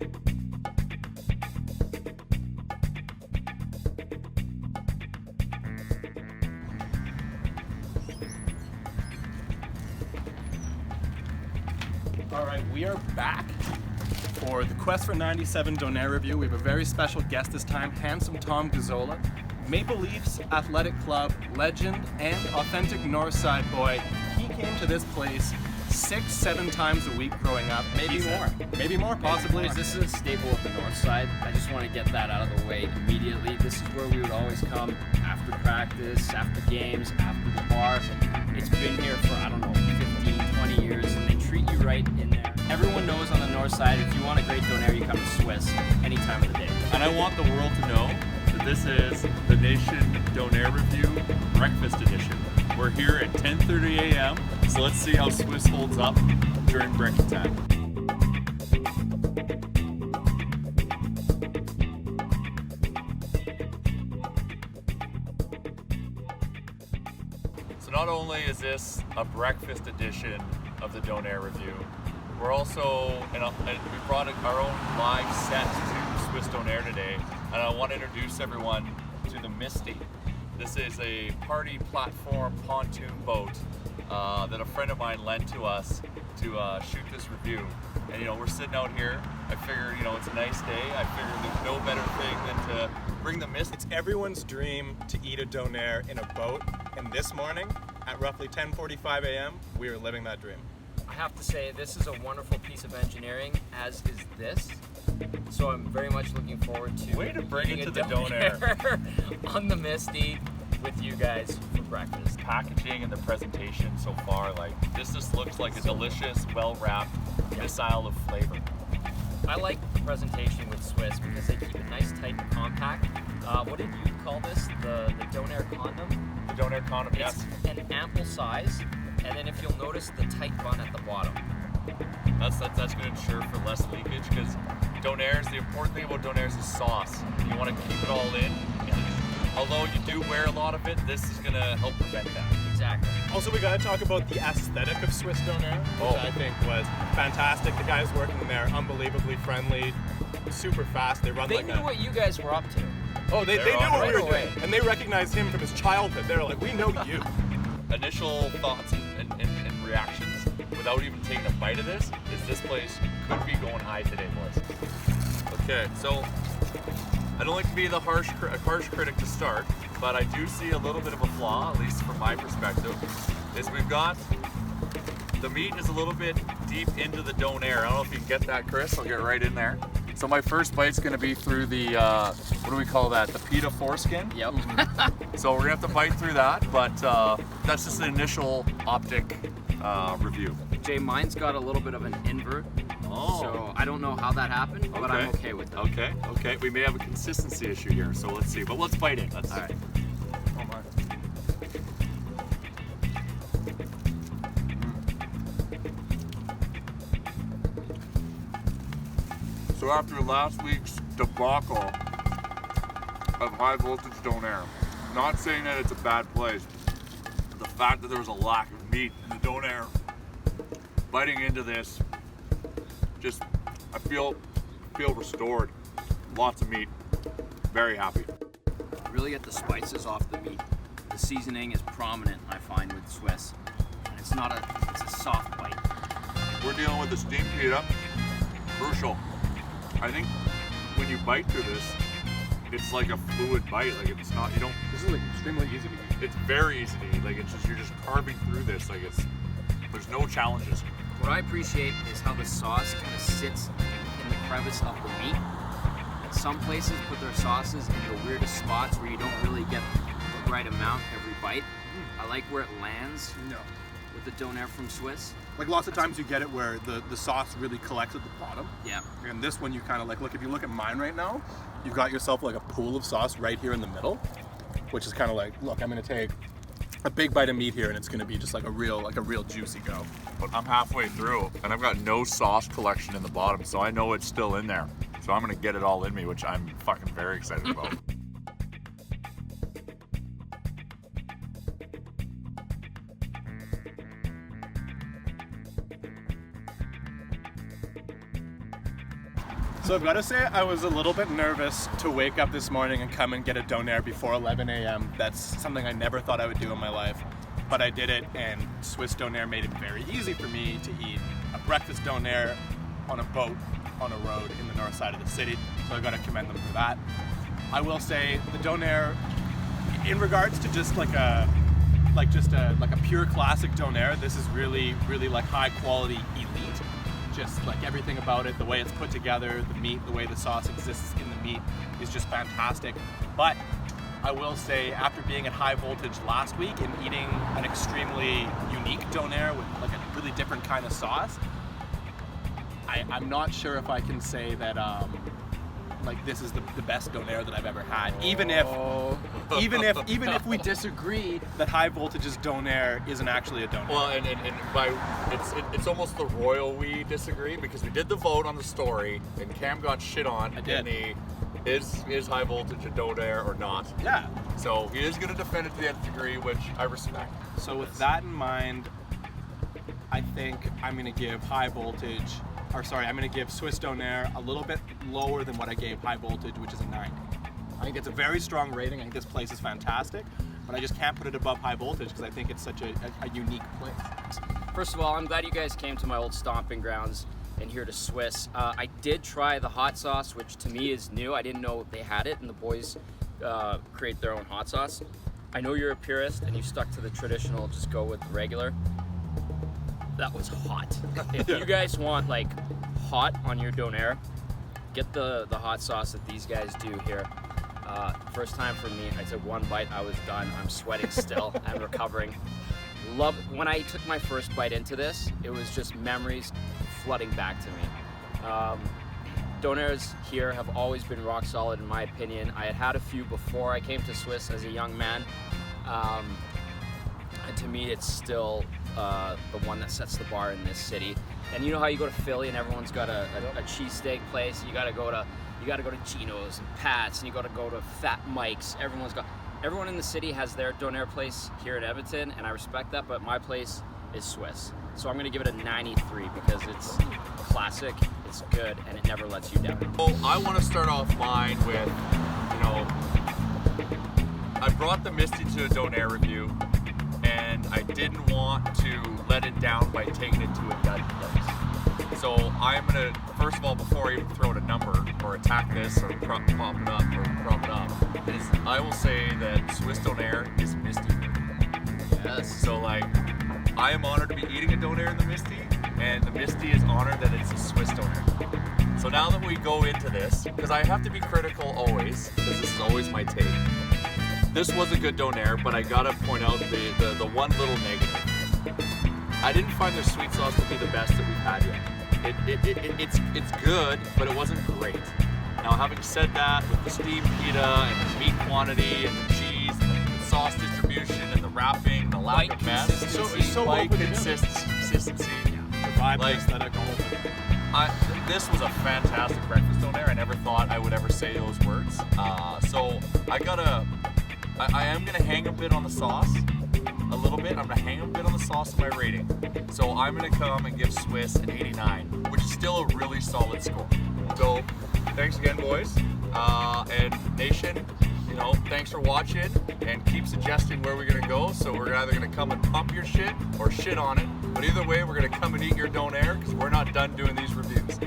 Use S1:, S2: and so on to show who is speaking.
S1: All right, we are back for the Quest for 97 Donair review. We have a very special guest this time, handsome Tom Gazzola, Maple Leafs Athletic Club legend and authentic Northside boy. He came to this place 6-7 times a week growing up. Maybe more, possibly.
S2: This is a staple of the North Side. I just want to get that out of the way immediately. This is where we would always come after practice, after games, after the bar. It's been here for, I don't know, 15, 20 years, and they treat you right in there. Everyone knows on the North Side, if you want a great Donair, you come to Swiss any time of the day.
S3: And I want the world to know that this is the Nation Donair Review Breakfast Edition. We're here at 10:30 a.m., so let's see how Swiss holds up during breakfast time. So not only is this a breakfast edition of the Donair Review, we're also, we brought our own live set to Swiss Donair today, and I want to introduce everyone to the Misty. This is a party platform pontoon boat that a friend of mine lent to us to shoot this review. And we're sitting out here. I figured, it's a nice day. I figured there's no better thing than to bring the Misty.
S1: It's everyone's dream to eat a Donair in a boat, and this morning at roughly 10:45 a.m., we are living that dream.
S2: I have to say, this is a wonderful piece of engineering, as is this. So I'm very much looking forward to
S3: Way to bring
S2: eating
S3: it
S2: a
S3: to the Donair
S2: on the Misty with you guys for breakfast.
S3: Packaging and the presentation so far, this just looks like a delicious, well-wrapped missile of flavor.
S2: I like the presentation with Swiss because they keep it nice, tight, and compact. What did you call this? The Donair condom?
S3: The Donair condom, yes.
S2: It's an ample size, and then if you'll notice the tight bun at the bottom.
S3: That's going to ensure for less leakage, because Donairs, the important thing about Donairs is sauce. You want to keep it all in. Although you do wear a lot of it, this is going to help prevent that.
S2: Exactly.
S1: Also, we got to talk about the aesthetic of Swiss Donair, which I think was fantastic. The guys working there, unbelievably friendly, super fast. They
S2: knew what you guys were up to.
S1: Oh, they knew what we were
S2: away.
S1: doing. And they recognized him from his childhood. They're like, we know you.
S3: Initial thoughts and reactions, without even taking a bite of this, is this place could be going high today, boys. Okay, so I don't like to be the harsh critic to start, but I do see a little bit of a flaw, at least from my perspective, is we've got the meat is a little bit deep into the Donair. I don't know if you can get that, Chris. I'll get right in there. So my first bite's going to be through the, what do we call that? The pita foreskin?
S2: Yep.
S3: So we're going to have to bite through that, but that's just an initial optic review.
S2: Jay, mine's got a little bit of an invert.
S3: Oh.
S2: So I don't know how that happened, but I'm okay with it.
S3: Okay. We may have a consistency issue here, so let's see. But let's bite in.
S2: All right.
S3: Oh my. So after last week's debacle of high voltage Donair, not saying that it's a bad place, the fact that there was a lack of meat in the Donair, biting into this, just I feel restored. Lots of meat. Very happy.
S2: Really get the spices off the meat. The seasoning is prominent, I find, with Swiss. And it's a soft bite.
S3: We're dealing with the steamed pita. Crucial. I think when you bite through this, it's like a fluid bite. Like it's not, you don't.
S1: This is like extremely easy to eat.
S3: It's very easy to eat. Like it's just, you're just carving through this. Like there's no challenges.
S2: What I appreciate is how the sauce kind of sits in the crevice of the meat. And some places put their sauces in the weirdest spots where you don't really get the right amount every bite. I like where it lands with the Donair from Swiss.
S1: Like lots of times you get it where the sauce really collects at the bottom.
S2: Yeah.
S1: And this one you kind of like, look, if you look at mine right now, you've got yourself like a pool of sauce right here in the middle, which is kind of like, look, I'm going to take a big bite of meat here and it's going to be just like a real juicy go.
S3: But I'm halfway through and I've got no sauce collection in the bottom, so I know it's still in there. So I'm going to get it all in me, which I'm fucking very excited about.
S1: So I've got to say, I was a little bit nervous to wake up this morning and come and get a Donair before 11 a.m. That's something I never thought I would do in my life, but I did it, and Swiss Donair made it very easy for me to eat a breakfast Donair on a boat on a road in the north side of the city. So I got to commend them for that. I will say the Donair, in regards to just like a pure classic Donair, this is really like high quality elite. Just like everything about it, the way it's put together, the meat, the way the sauce exists in the meat is just fantastic. But I will say, after being at High Voltage last week and eating an extremely unique Donair with like a really different kind of sauce, I'm not sure if I can say that like this is the best Donair that I've ever had. Even if we disagree that High Voltage's Donair isn't actually a Donair.
S3: Well, and by it's almost the royal we disagree, because we did the vote on the story and Cam got shit on.
S1: I did.
S3: In the is High Voltage a Donair or not?
S1: Yeah.
S3: So he is going to defend it to the nth degree, which I respect.
S1: So with that in mind, I think I'm going to give I'm going to give Swiss Donair a little bit lower than what I gave High Voltage, which is a 90. I think it's a very strong rating. I think this place is fantastic, but I just can't put it above High Voltage because I think it's such a unique place.
S2: First of all, I'm glad you guys came to my old stomping grounds and here to Swiss. I did try the hot sauce, which to me is new. I didn't know they had it, and the boys create their own hot sauce. I know you're a purist and you stuck to the traditional, just go with the regular. That was hot. If you guys want like hot on your Donair, get the hot sauce that these guys do here. First time for me, I took one bite, I was done. I'm sweating still. I'm recovering. When I took my first bite into this, it was just memories flooding back to me. Donairs here have always been rock solid in my opinion. I had had a few before I came to Swiss as a young man. And to me, it's still the one that sets the bar in this city. And you know how you go to Philly and everyone's got a cheesesteak place. You gotta go to Gino's and Pat's, and you gotta go to Fat Mike's. Everyone in the city has their Donair place here in Edmonton, and I respect that. But my place is Swiss, so I'm gonna give it a 93 because it's classic, it's good, and it never lets you down.
S3: Well, I want to start off mine with, I brought the Misty to a Donair review, and I didn't want to let it down by taking it to a dud place. So I'm gonna, first of all, before I even throw out a number or attack this or prop it up, is I will say that Swiss Donair is Misty.
S2: Yes.
S3: So like, I am honored to be eating a Donair in the Misty, and the Misty is honored that it's a Swiss Donair. So now that we go into this, because I have to be critical always, because this is always my take. This was a good Donair, but I gotta point out the one little negative. I didn't find their sweet sauce to be the best that we've had yet. It's good, but it wasn't great. Now, having said that, with the steamed pita and the meat quantity and the cheese and the sauce distribution and the wrapping, the lack of mess, consistency,
S1: The vibe,
S3: like,
S1: aesthetic, all of it.
S3: This was a fantastic breakfast Donair. I never thought I would ever say those words. So I am gonna hang a bit on the sauce, a little bit. I'm gonna hang a bit on the sauce of my rating. So I'm gonna come and give Swiss an 89, which is still a really solid score. So thanks again, boys. And Nation, thanks for watching, and keep suggesting where we're gonna go. So we're either gonna come and pump your shit or shit on it. But either way, we're gonna come and eat your Donair because we're not done doing these reviews.